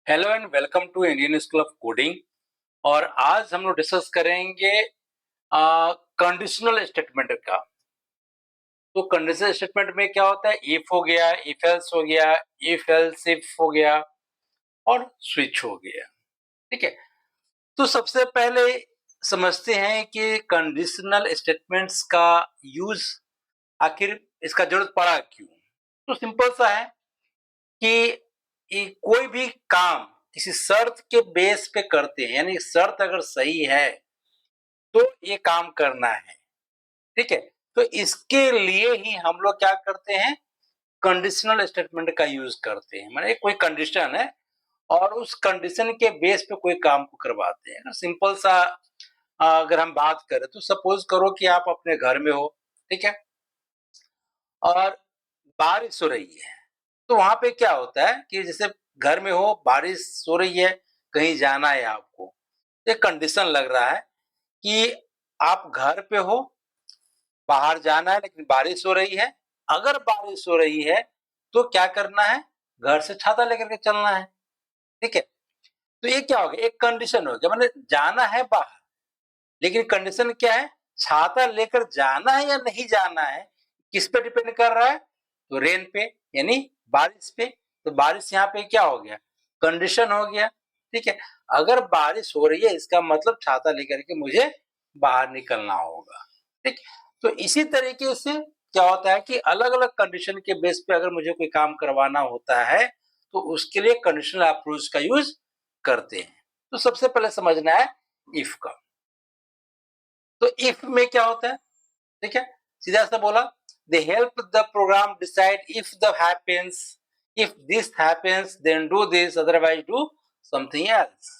Hello and welcome to Indian school of coding. और आज हम लोग डिस्कस करेंगे कंडीशनल स्टेटमेंट का। तो कंडीशनल स्टेटमेंट में क्या होता है, इफ हो गया, इफ एल्स हो गया, इफ एल्स इफ हो गया और स्विच हो गया। ठीक है, तो सबसे पहले समझते हैं कि कंडीशनल स्टेटमेंट्स का यूज आखिर इसका जरूरत पड़ा क्यों। तो सिंपल सा है कि कोई भी काम किसी शर्त के बेस पे करते हैं, यानी शर्त अगर सही है तो ये काम करना है। ठीक है, तो इसके लिए ही हम लोग क्या करते हैं, कंडीशनल स्टेटमेंट का यूज करते हैं। माने कोई कंडीशन है और उस कंडीशन के बेस पे कोई काम को करवाते हैं। सिंपल सा अगर हम बात करें तो सपोज करो कि आप अपने घर में हो, ठीक है, और बारिश हो रही है। तो वहां पे क्या होता है कि जैसे घर में हो, बारिश हो रही है, कहीं जाना है आपको, एक कंडीशन लग रहा है कि आप घर पे हो, बाहर जाना है लेकिन बारिश हो रही है। अगर बारिश हो रही है तो क्या करना है, घर से छाता लेकर के चलना है। ठीक है, तो ये क्या हो गया, एक कंडीशन हो गया, मतलब जाना है बाहर, लेकिन कंडीशन क्या है, छाता लेकर जाना है या नहीं जाना है, किस पे डिपेंड कर रहा है, तो रेन पे, यानी बारिश पे। तो बारिश यहाँ पे क्या हो गया, कंडीशन हो गया। ठीक है, अगर बारिश हो रही है इसका मतलब छाता लेकर के मुझे बाहर निकलना होगा। ठीक, तो इसी तरीके से क्या होता है कि अलग अलग कंडीशन के बेस पे अगर मुझे कोई काम करवाना होता है तो उसके लिए कंडीशनल अप्रोच का यूज करते हैं। तो सबसे पहले समझना है इफ का। तो इफ में क्या होता है, ठीक है, सीधा सा बोला, they help the program decide if the happens, if this happens then do this, otherwise do something else.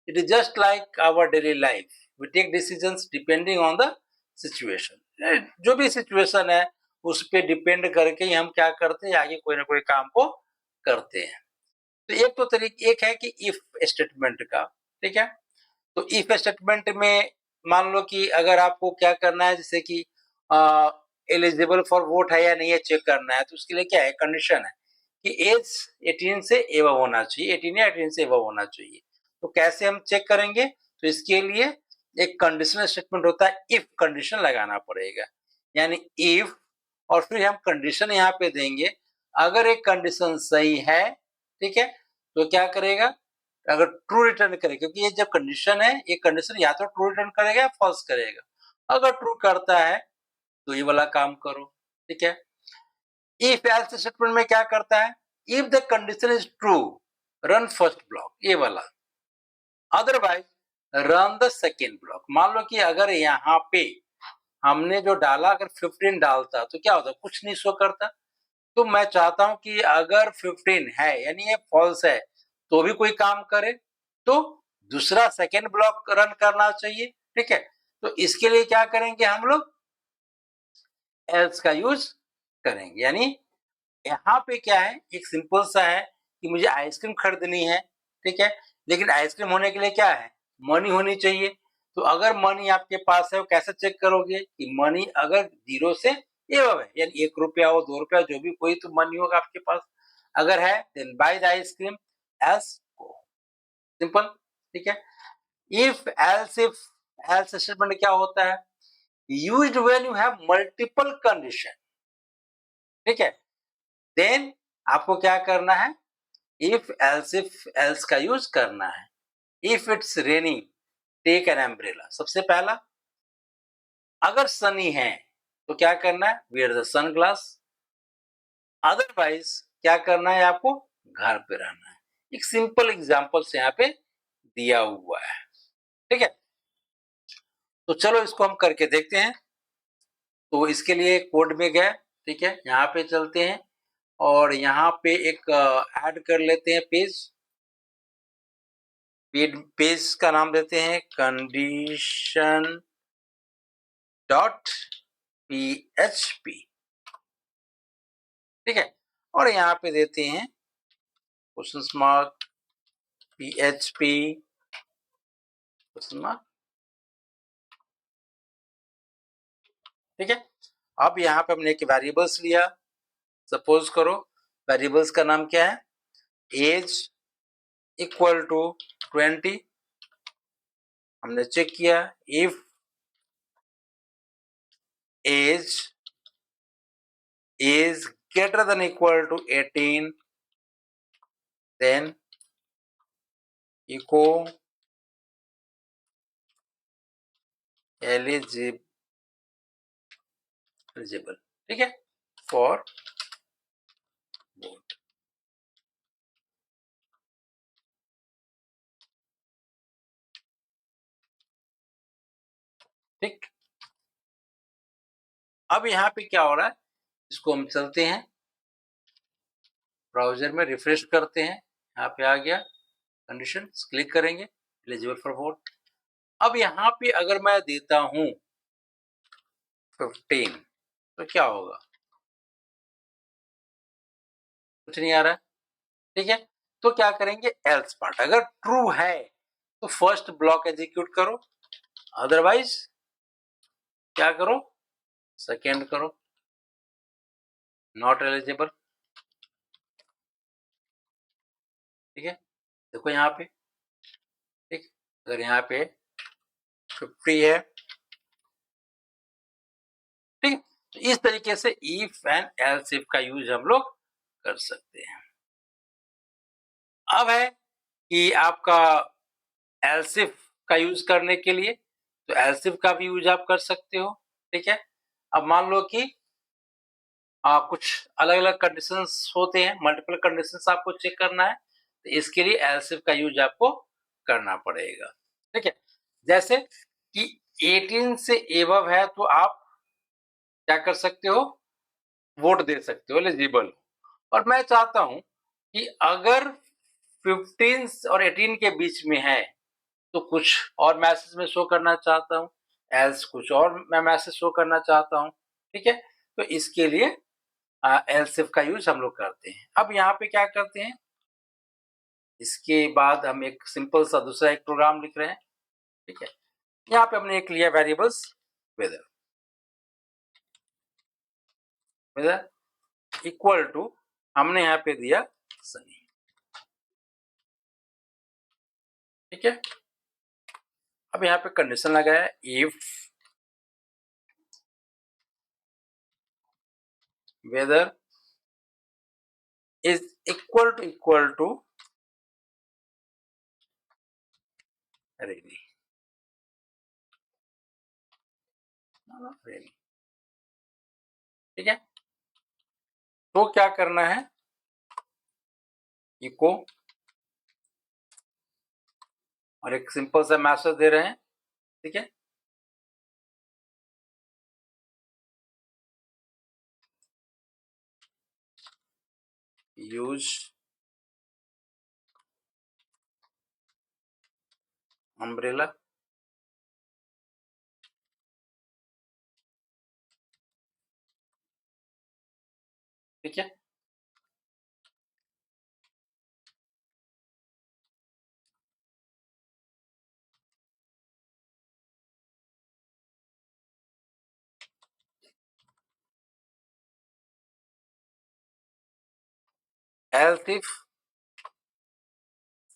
It is just like our daily life, we take decisions depending on the situation. जो भी situation है उस पर depend करके ही हम क्या करते हैं, आगे कोई ना कोई काम को करते हैं। तो एक तो तरीका एक है कि इफ स्टेटमेंट का। ठीक है, तो इफ स्टेटमेंट में मान लो कि अगर आपको क्या करना है, जैसे कि एलिजिबल फॉर वोट है या नहीं है चेक करना है, तो उसके लिए क्या है, कंडीशन है कि एज 18 से एबव होना चाहिए, 18 या 18 से एबव होना चाहिए। तो कैसे हम चेक करेंगे, तो इसके लिए एक कंडीशनल स्टेटमेंट होता है, इफ कंडीशन लगाना पड़ेगा। यानी इफ और फिर हम कंडीशन यहाँ पे देंगे। अगर एक कंडीशन सही है, ठीक है, तो क्या करेगा, अगर ट्रू रिटर्न करे, क्योंकि ये जब कंडीशन है, ये कंडीशन या तो ट्रू रिटर्न करेगा या फॉल्स करेगा। अगर ट्रू करता है तो ये वाला काम करो। ठीक है, इफ एल्स स्टेटमेंट में क्या करता है, if the condition is true run first block, ये वाला, otherwise run the second block. मान लो कि अगर यहाँ पे हमने जो डाला, अगर 15 डालता तो क्या होता, कुछ नहीं शो करता। तो मैं चाहता हूं कि अगर 15 है यानी ये फॉल्स है तो भी कोई काम करे, तो दूसरा सेकेंड ब्लॉक रन करना चाहिए। ठीक है, तो इसके लिए क्या करेंगे, हम लोग एल्स का यूज करेंगे। यानी यहाँ पे क्या है, एक सिंपल सा है कि मुझे आइसक्रीम खरीदनी है, ठीक है, लेकिन आइसक्रीम होने के लिए क्या है, मनी होनी चाहिए। तो अगर मनी आपके पास है, वो कैसे चेक करोगे कि मनी अगर 0 से एबव है, यानी 1 रुपया हो, 2 रुपया, जो भी कोई तो मनी होगा आपके पास, अगर है then buy the ice cream, else go, simple. ठीक है, इफ एल्स स्टेटमेंट क्या होता है, used when you have multiple condition. ठीक है, देन आपको क्या करना है, इफ एल्स का यूज करना है। If it's raining take an umbrella, सबसे पहला। अगर सनी है तो क्या करना है, wear the sunglass. Otherwise क्या करना है, आपको घर पे रहना है। एक सिंपल एग्जांपल से यहाँ पे दिया हुआ है। ठीक है, तो चलो इसको हम करके देखते हैं। तो इसके लिए कोड में गए, ठीक है, यहाँ पे चलते हैं और यहाँ पे एक ऐड कर लेते हैं पेज। पेज का नाम देते हैं कंडीशन डॉट पीएचपी। ठीक है, और यहाँ पे देते हैं question mark PHP question mark. ठीक है, अब यहाँ पे हमने एक वेरिएबल्स लिया। सपोज करो वेरिएबल्स का नाम क्या है, एज इक्वल टू 20, हमने चेक किया, if age is greater than equal to 18, then echo eligible, ठीक है, फॉर बोथ। ठीक, अब यहाँ पे क्या हो रहा है, इसको हम चलते हैं ब्राउजर में, रिफ्रेश करते हैं, यहाँ पे आ गया कंडीशन, क्लिक करेंगे, एलिजिबल फॉर वोट। अब यहाँ पे अगर मैं देता हूं 15 तो क्या होगा, कुछ नहीं आ रहा है, ठीक है। तो क्या करेंगे, एल्स पार्ट, अगर ट्रू है तो फर्स्ट ब्लॉक एग्जीक्यूट करो, अदरवाइज क्या करो, सेकेंड करो, नॉट एलिजिबल, ठीक है। देखो यहाँ पे, ठीक, अगर यहाँ पे 50 है, ठीक, तो इस तरीके से इफ एंड एल्स इफ का यूज हम लोग कर सकते हैं। अब है कि आपका एल्स इफ का यूज करने के लिए, तो एल्स इफ का भी यूज आप कर सकते हो, ठीक है। अब मान लो कि कुछ अलग अलग कंडीशंस होते हैं, मल्टीपल कंडीशंस आपको चेक करना है, तो इसके लिए एल्स इफ का यूज आपको करना पड़ेगा, ठीक है। जैसे कि 18 से एबव है तो आप क्या कर सकते हो, वोट दे सकते हो, एलिजिबल। और मैं चाहता हूं कि अगर 15 और 18 के बीच में है तो कुछ और मैसेज में शो करना चाहता हूं, एल्स कुछ और मैं मैसेज शो करना चाहता हूं, ठीक है। तो इसके लिए एल्स इफ का यूज हम लोग करते हैं। अब यहाँ पे क्या करते हैं, इसके बाद हम एक सिंपल सा दूसरा एक प्रोग्राम लिख रहे हैं, ठीक है। यहाँ पे हमने एक लिया variables weather, weather equal to, हमने यहाँ पे दिया सनी, ठीक है। अब यहाँ पे कंडीशन लगाया, if weather is equal to rainy, rainy, ठीक है। तो क्या करना है, इको, और एक सिंपल सा मैसेज दे रहे हैं, ठीक है। यूज अम्ब्रेला, ठीक है। एल्स इफ,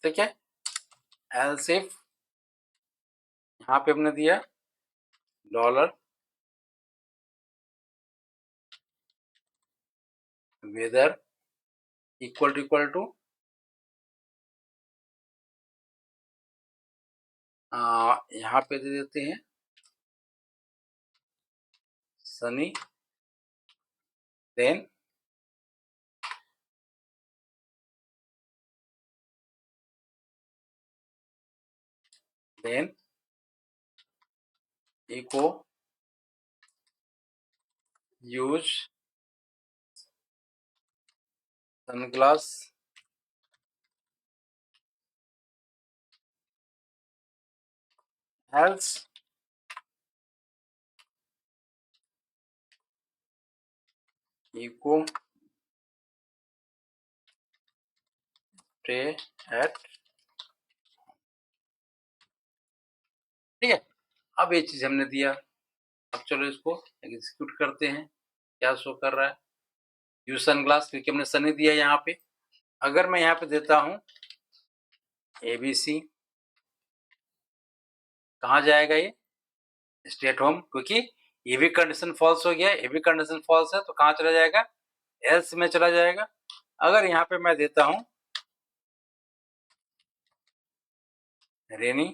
ठीक है, एल्स इफ यहाँ पे हमने दिया डॉलर वेदर इक्वल टू यहाँ पे दे देते हैं sunny, then echo use sunglass, else echo stay at, ठीक है। अब ये चीज हमने दिया, अब चलो इसको एग्जीक्यूट करते हैं, क्या शो कर रहा है, यूज सनग्लास, क्योंकि हमने सनी दिया यहाँ पे। अगर मैं यहाँ पे देता हूँ ABC कहाँ जाएगा ये? स्टेट होम, क्योंकि ये भी कंडीशन फॉल्स हो गया, ये भी कंडीशन फॉल्स है, तो कहाँ चला जाएगा? एल्स में चला जाएगा। अगर यहाँ पे मैं देता हूँ रेनी,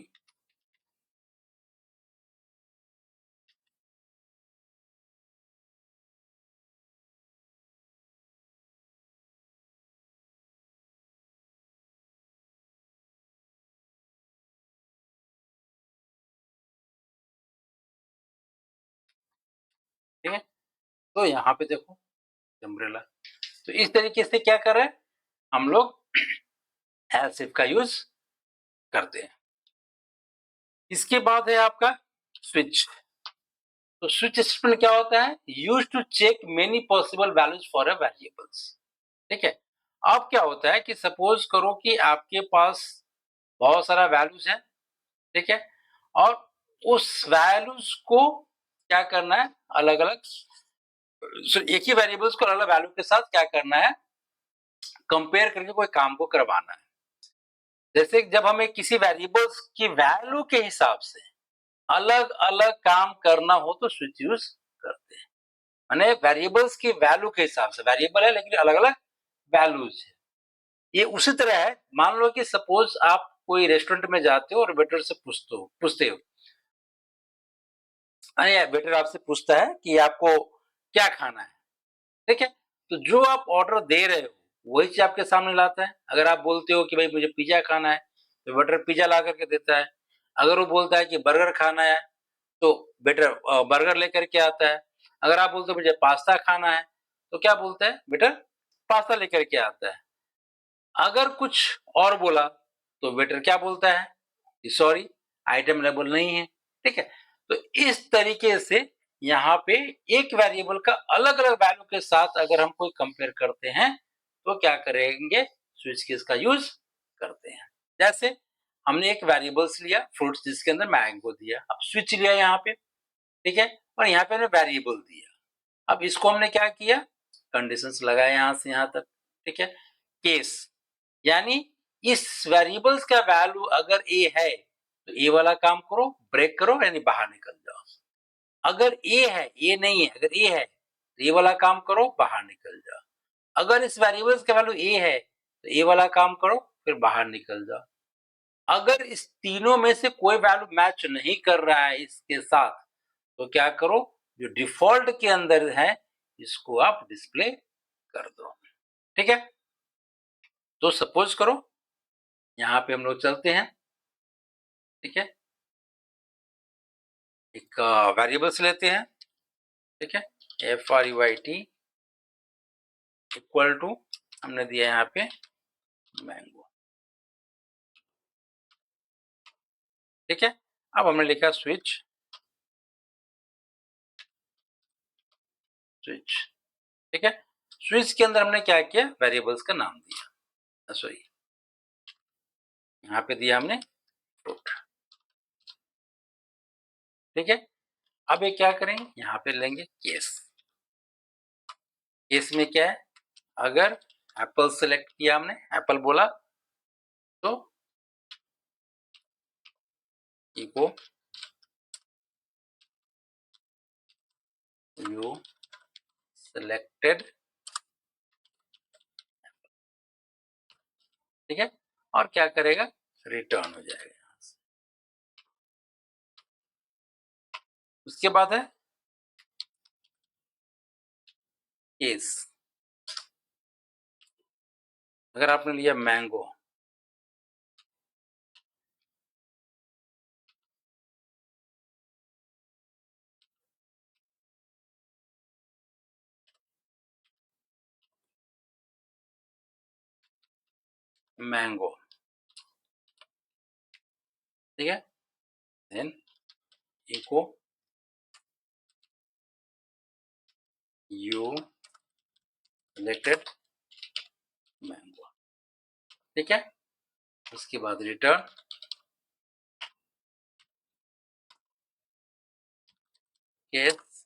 ठीक है, तो यहाँ पे देखो अम्ब्रेला। तो इस तरीके से क्या कर रहे हैं हम लोग एल्स इफ का यूज करते हैं। इसके बाद है आपका स्विच। तो स्विच स्टेटमेंट क्या होता है? Use to check many possible values for a variables. ठीक है, अब क्या होता है कि सपोज करो कि आपके पास बहुत सारा वैल्यूज है, ठीक है, और उस वैल्यूज को क्या करना है, अलग अलग एक ही वेरिएबल्स को अलग अलग वैल्यू के साथ क्या करना है, कंपेयर करके कोई काम को करवाना है। जैसे जब हमें किसी वेरिएबल्स की वैल्यू के हिसाब से अलग अलग काम करना हो तो स्विच यूज करते हैं। माने वेरिएबल्स की वैल्यू के हिसाब से, वेरिएबल है लेकिन अलग अलग वैल्यूज है। ये उसी तरह है, मान लो कि सपोज आप कोई रेस्टोरेंट में जाते हो और वेटर से पूछते हो, वेटर आपसे पूछता है कि आपको क्या खाना है, ठीक है, तो जो आप ऑर्डर दे रहे हो वही चीज आपके सामने लाता है। अगर आप बोलते हो कि भाई मुझे पिज्जा खाना है तो वेटर पिज्जा ला करके देता है। अगर वो बोलता है कि बर्गर खाना है तो वेटर बर्गर लेकर के आता है। अगर आप बोलते हो मुझे पास्ता खाना है तो क्या बोलता है वेटर, पास्ता लेकर के आता है। अगर कुछ और बोला तो वेटर क्या बोलता है कि सॉरी आइटम अवेलेबल नहीं है। ठीक है, तो इस तरीके से यहाँ पे एक वेरिएबल का अलग अलग वैल्यू के साथ अगर हम कोई कंपेयर करते हैं तो क्या करेंगे, स्विच केस का यूज करते हैं। जैसे हमने एक वेरिएबल्स लिया फ्रूट्स जिसके अंदर मैंगो दिया, अब स्विच लिया यहाँ पे, ठीक है, और यहाँ पे हमने वेरिएबल दिया। अब इसको हमने क्या किया, कंडीशंस लगाए यहाँ से यहाँ तक, ठीक है, केस यानी इस वेरिएबल्स का वैल्यू अगर ए है तो ए वाला काम करो, ब्रेक करो यानी बाहर निकल जाओ। अगर ए है, ए नहीं है, अगर ए है तो ए वाला काम करो, बाहर निकल जाओ। अगर इस वेरिएबल्स का वैल्यू ए है तो ए वाला काम करो, फिर बाहर निकल जाओ। अगर इस तीनों में से कोई वैल्यू मैच नहीं कर रहा है इसके साथ तो क्या करो, जो डिफॉल्ट के अंदर है इसको आप डिस्प्ले कर दो। ठीक है, तो सपोज करो यहाँ पे हम लोग चलते हैं, ठीक है, एक वेरिएबल्स लेते हैं, ठीक है, FRUIT इक्वल टू हमने दिया यहाँ पे मैंगो। ठीक है, अब हमने लिखा स्विच, स्विच, ठीक है, स्विच के अंदर हमने क्या किया, वेरिएबल्स का नाम दिया, सॉरी यहाँ पे दिया हमने फ्रूट। ठीक है, अब ये क्या करेंगे, यहाँ पे लेंगे केस। केस में क्या है, अगर एप्पल सेलेक्ट किया हमने, एप्पल बोला तो इको यू सेलेक्टेड, ठीक है, और क्या करेगा, रिटर्न हो जाएगा यहाँ से। उसके बाद है केस, अगर आपने लिया मैंगो, मैंगो, ठीक है, then echo you selected mango, ठीक है, उसके बाद रिटर्न केस,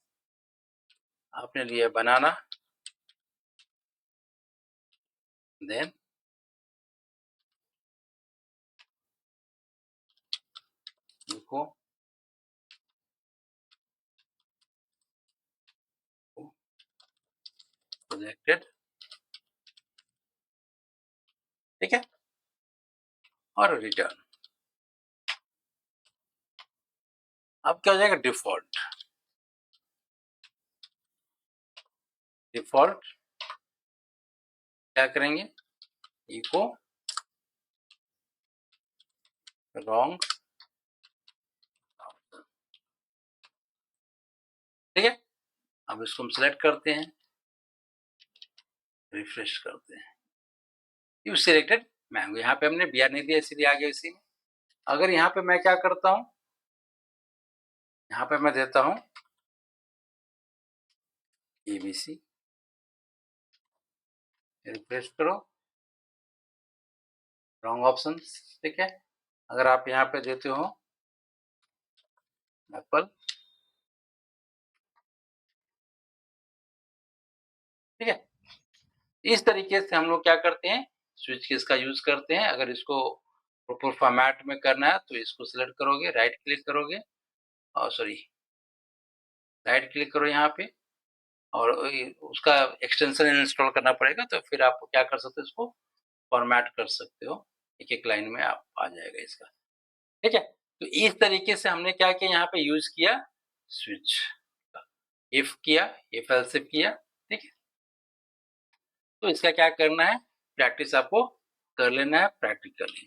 आपने लिया बनाना, देन देखो प्रोजेक्टेड, ठीक है, और रिटर्न। अब क्या हो जाएगा, डिफॉल्ट। डिफॉल्ट क्या करेंगे, इको रॉन्ग, ठीक है। अब इसको हम सिलेक्ट करते हैं, रिफ्रेश करते हैं, यू सिलेक्टेड मैंगो। यहाँ पे हमने बी आर नहीं दिया इसलिए आ गया इसी में। अगर यहाँ पे मैं क्या करता हूँ, यहाँ पे मैं देता हूँ ABC, रिफ्रेश करो, रॉन्ग ऑप्शन, ठीक है। अगर आप यहाँ पे देते हो एप्पल, ठीक है। इस तरीके से हम लोग क्या करते हैं, स्विच केस का यूज करते हैं। अगर इसको प्रॉपर फॉर्मेट में करना है तो इसको सिलेक्ट करोगे, राइट क्लिक करोगे, और सॉरी राइट क्लिक करो यहाँ पे, और उसका एक्सटेंशन इंस्टॉल करना पड़ेगा, तो फिर आप क्या कर सकते हो, इसको फॉर्मेट कर सकते हो, एक एक लाइन में आप आ जाएगा इसका, ठीक है। तो इस तरीके से हमने क्या किया, यहाँ पे यूज किया स्विच, इफ किया, इफ एल्स इफ किया, ठीक है। तो इसका क्या करना है, प्रैक्टिस आपको कर लेना है प्रैक्टिकली।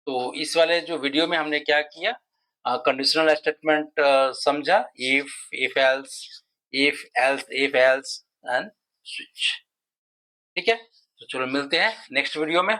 तो इस वाले जो वीडियो में हमने क्या किया, कंडीशनल स्टेटमेंट समझा, if else, if else and switch, ठीक है। तो चलो मिलते हैं नेक्स्ट वीडियो में।